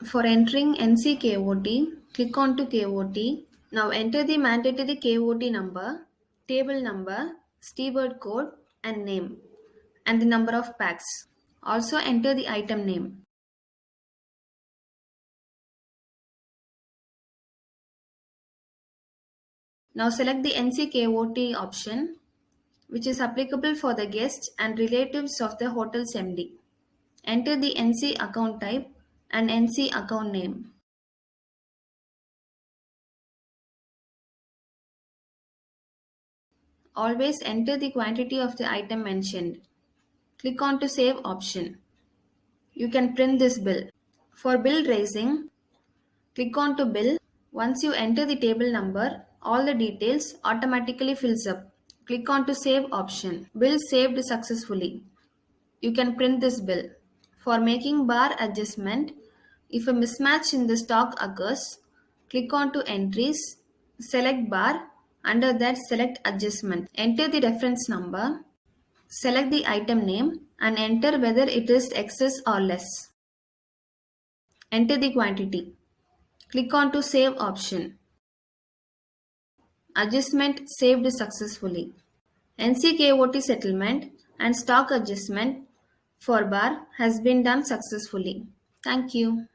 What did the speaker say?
For entering NC-KOT, click on to KOT. Now enter the mandatory KOT number, table number, steward code and name, and the number of packs. Also enter the item name. Now select the NC-KOT option, which is applicable for the guests and relatives of the hotel's MD. Enter the NC account type and NC account name. Always enter the quantity of the item mentioned. Click on to save option. You can print this bill. For bill raising, click on to bill. Once you enter the table number, all the details automatically fills up. Click on to save option. Bill saved successfully. You can print this bill. For making bar adjustment, if a mismatch in the stock occurs, click on to entries, select bar, under that select adjustment. Enter the reference number, select the item name and enter whether it is excess or less. Enter the quantity. Click on to save option. Adjustment saved successfully. NCKOT settlement and stock adjustment for bar has been done successfully. Thank you.